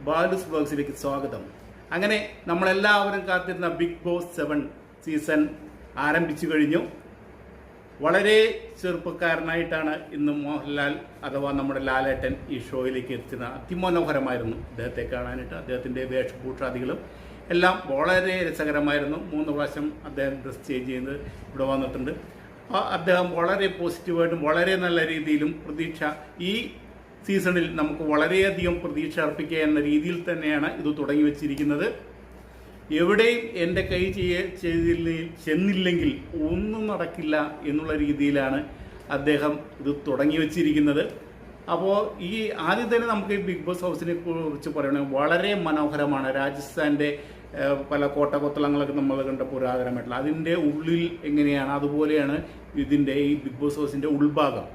ബാലുസ് വ്ലോഗ്സിലേക്ക് സ്വാഗതം. അങ്ങനെ നമ്മളെല്ലാവരും കാത്തിരുന്ന ബിഗ് ബോസ് 7 സീസൺ ആരംഭിച്ചു കഴിഞ്ഞു. വളരെ ചെറുപ്പക്കാരനായിട്ടാണ് ഇന്ന് മോഹൻലാൽ അഥവാ നമ്മുടെ ലാലേട്ടൻ ഈ ഷോയിലേക്ക് എത്തുന്നത്. അതിമനോഹരമായിരുന്നു അദ്ദേഹത്തെ കാണാനായിട്ട്. അദ്ദേഹത്തിൻ്റെ വേഷഭൂഷാദികളും എല്ലാം വളരെ രസകരമായിരുന്നു. 3 പ്രാവശ്യം അദ്ദേഹം ഡ്രസ് ചേഞ്ച് ചെയ്ത് ഇവിടെ വന്നിട്ടുണ്ട്. അദ്ദേഹം വളരെ പോസിറ്റീവായിട്ടും വളരെ നല്ല രീതിയിലും പ്രതീക്ഷ ഈ സീസണിൽ നമുക്ക് വളരെയധികം പ്രതീക്ഷ അർപ്പിക്കുക എന്ന രീതിയിൽ തന്നെയാണ് ഇത് തുടങ്ങി വച്ചിരിക്കുന്നത്. എവിടെയും എൻ്റെ കൈ ചെന്നില്ലെങ്കിൽ ഒന്നും നടക്കില്ല എന്നുള്ള രീതിയിലാണ് അദ്ദേഹം ഇത് തുടങ്ങി വച്ചിരിക്കുന്നത്. അപ്പോൾ ഈ ആദ്യം തന്നെ നമുക്ക് ഈ ബിഗ് ബോസ് ഹൗസിനെ കുറിച്ച് പറയണമെങ്കിൽ വളരെ മനോഹരമാണ്. രാജസ്ഥാൻ്റെ പല കോട്ടകൊത്തളങ്ങളൊക്കെ നമ്മൾ കണ്ട പുരാതനമായിട്ടുള്ള അതിൻ്റെ ഉള്ളിൽ എങ്ങനെയാണ് അതുപോലെയാണ് ഇതിൻ്റെ ഈ ബിഗ് ബോസ് ഹൗസിൻ്റെ ഉൾഭാഗം.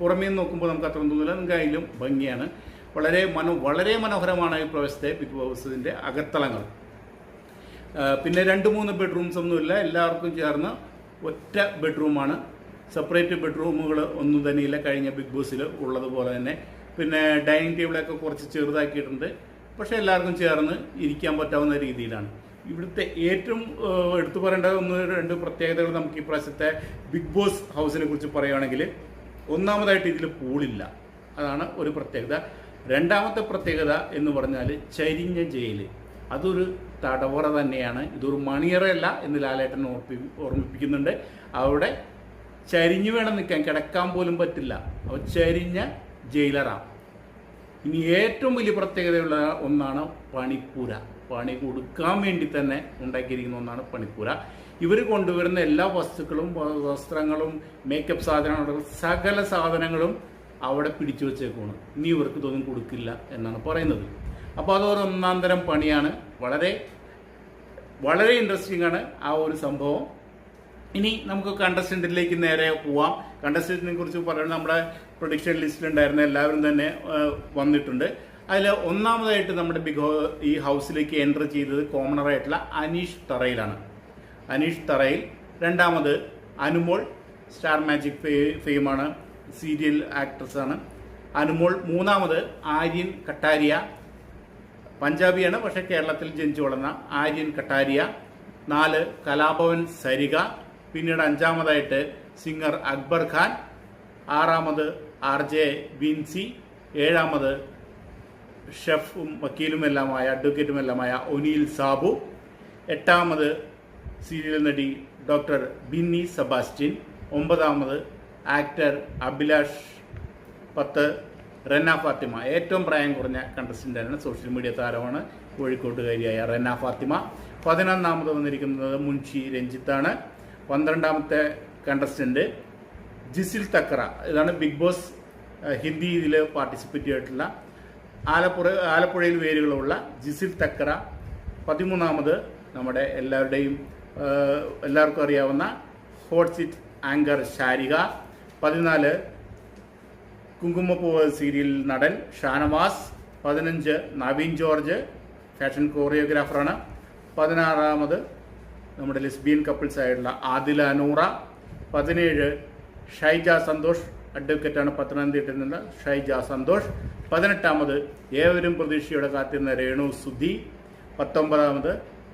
പുറമേ നോക്കുമ്പോൾ നമുക്ക് അത്ര തോന്നില്ല, എന്തായാലും ഭംഗിയാണ്. വളരെ മനോഹരമാണ് ഈ പ്രവേശത്തെ ബിഗ് ബോസിൻ്റെ അകത്തളങ്ങൾ. പിന്നെ 2-3 ബെഡ്റൂംസ് ഒന്നുമില്ല, എല്ലാവർക്കും ചേർന്ന് ഒറ്റ ബെഡ്റൂമാണ്. സെപ്പറേറ്റ് ബെഡ്റൂമുകൾ ഒന്നും തന്നെയില്ല കഴിഞ്ഞ ബിഗ് ബോസിൽ ഉള്ളതുപോലെ തന്നെ. പിന്നെ ഡൈനിങ് ടേബിളൊക്കെ കുറച്ച് ചെറുതാക്കിയിട്ടുണ്ട്, പക്ഷേ എല്ലാവർക്കും ചേർന്ന് ഇരിക്കാൻ പറ്റാവുന്ന രീതിയിലാണ്. ഇവിടുത്തെ ഏറ്റവും എടുത്തു പറയേണ്ട 1-2 പ്രത്യേകതകൾ നമുക്ക് ഈ പ്രാവശ്യത്തെ ബിഗ് ബോസ് ഹൗസിനെ കുറിച്ച് പറയുകയാണെങ്കിൽ, ഒന്നാമതായിട്ട് ഇതിൽ പൂളില്ല, അതാണ് ഒരു പ്രത്യേകത. രണ്ടാമത്തെ പ്രത്യേകത എന്ന് പറഞ്ഞാൽ ചരിഞ്ഞ ജയിൽ, അതൊരു തടവറ തന്നെയാണ്. ഇതൊരു മണിയറയല്ല എന്ന് ലാലേട്ടൻ ഓർമ്മിപ്പിക്കുന്നുണ്ട്. അവിടെ ചരിഞ്ഞു വേണം നിൽക്കാൻ, കിടക്കാൻ പോലും പറ്റില്ല. അപ്പോൾ ചരിഞ്ഞ ജയിലറാണ്. ഇനി ഏറ്റവും വലിയ പ്രത്യേകതയുള്ള ഒന്നാണ് പണിപ്പുര. പണി കൊടുക്കാൻ വേണ്ടി തന്നെ ഉണ്ടാക്കിയിരിക്കുന്ന ഒന്നാണ് പണിപ്പുര. ഇവർ കൊണ്ടുവരുന്ന എല്ലാ വസ്തുക്കളും, വസ്ത്രങ്ങളും, മേക്കപ്പ് സാധനങ്ങളും, സകല സാധനങ്ങളും അവിടെ പിടിച്ചു വെച്ചേക്കാണ്. ഇനി ഇവർക്ക് ഇതൊന്നും കൊടുക്കില്ല എന്നാണ് പറയുന്നത്. അപ്പോൾ അതൊരു ഒന്നാന്തരം പണിയാണ്. വളരെ ഇൻട്രസ്റ്റിംഗ് ആണ് ആ ഒരു സംഭവം. ഇനി നമുക്ക് കണ്ടസ്റ്റൻറ്റിലേക്ക് നേരെ പോവാം. കണ്ടസ്റ്റൻറ്റിനെ കുറിച്ച് പറയുന്നത് നമ്മുടെ പ്രൊഡിക്ഷൻ ലിസ്റ്റിലുണ്ടായിരുന്ന എല്ലാവരും തന്നെ വന്നിട്ടുണ്ട്. അതിൽ ഒന്നാമതായിട്ട് നമ്മുടെ ഈ ഹൗസിലേക്ക് എൻ്റർ ചെയ്തത് കോമണറായിട്ടുള്ള അനീഷ് തറയിലാണ്. അനീഷ് തറയിൽ. രണ്ടാമത് അനുമോൾ, സ്റ്റാർ മാജിക് ഫെയിമാണ്, സീരിയൽ ആക്ട്രസ്സാണ് അനുമോൾ. മൂന്നാമത് ആര്യൻ കട്ടാരിയ, പഞ്ചാബിയാണ് പക്ഷേ കേരളത്തിൽ ജനിച്ചു വളർന്ന ആര്യൻ കട്ടാരിയ. 4 കലാഭവൻ സരിക. പിന്നീട് 5-മതായിട്ട് സിംഗർ അക്ബർ ഖാൻ. 6-മത് RJ വിൻസി. 7-മത് ഷെഫും വക്കീലുമെല്ലാമായ അഡ്വക്കേറ്റുമെല്ലാമായ ഒനീൽ സാബു. 8-മത് സീരിയൽ നടി ഡോക്ടർ ബിന്നി സെബാസ്റ്റ്യൻ. 9-മത് ആക്ടർ അഭിലാഷ്. 10 റെന ഫാത്തിമ, ഏറ്റവും പ്രായം കുറഞ്ഞ കണ്ടസ്റ്റൻ്റാണ്, സോഷ്യൽ മീഡിയ താരമാണ്, കോഴിക്കോട്ടുകാരിയായ റെന ഫാത്തിമ. 11-മത് വന്നിരിക്കുന്നത് മുൻഷി രഞ്ജിത്താണ്. 12-മത്തെ കണ്ടസ്റ്റൻ്റ് ജിസിൽ തക്കറ. ഇതാണ് ബിഗ് ബോസ് ഹിന്ദി ഇതിൽ പാർട്ടിസിപ്പേറ്റ് ചെയ്തിട്ടുള്ള ആലപ്പുഴയിൽ വേരുകളുള്ള ജിസിൽ തക്കറ. 13-മത് നമ്മുടെ എല്ലാവർക്കും അറിയാവുന്ന hot seat anchor Sharika. 14 Kumkumapoovu serial നടൻ ഷാനവാസ്. 15 നവീൻ ജോർജ്, ഫാഷൻ കോറിയോഗ്രാഫറാണ്. 16-മത് നമ്മുടെ ലെസ്ബിയൻ കപ്പിൾസ് ആയിട്ടുള്ള ആദില നൂറ. 17 ഷൈജ സന്തോഷ്, അഡ്വക്കേറ്റാണ്, പത്തനംതിട്ടയിൽ നിന്ന് ഷൈജ സന്തോഷ്. 18-മത് ഏവരും പ്രതീക്ഷയോടെ കാത്തിരുന്ന രേണു സുധി. 19-മത്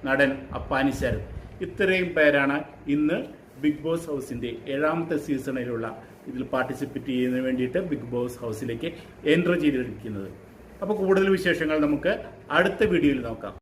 നടൻ അപ്പാനി ശരത്. ഇത്രയും പേരാണ് ഇന്ന് ബിഗ് ബോസ് ഹൗസിൻ്റെ 7-മത്തെ സീസണിലുള്ള ഇതിൽ പാർട്ടിസിപ്പേറ്റ് ചെയ്യുന്നതിന് വേണ്ടിയിട്ട് ബിഗ് ബോസ് ഹൗസിലേക്ക് എൻ്റർ ചെയ്തിരിക്കുന്നത്. അപ്പോൾ കൂടുതൽ വിശേഷങ്ങൾ നമുക്ക് അടുത്ത വീഡിയോയിൽ നോക്കാം.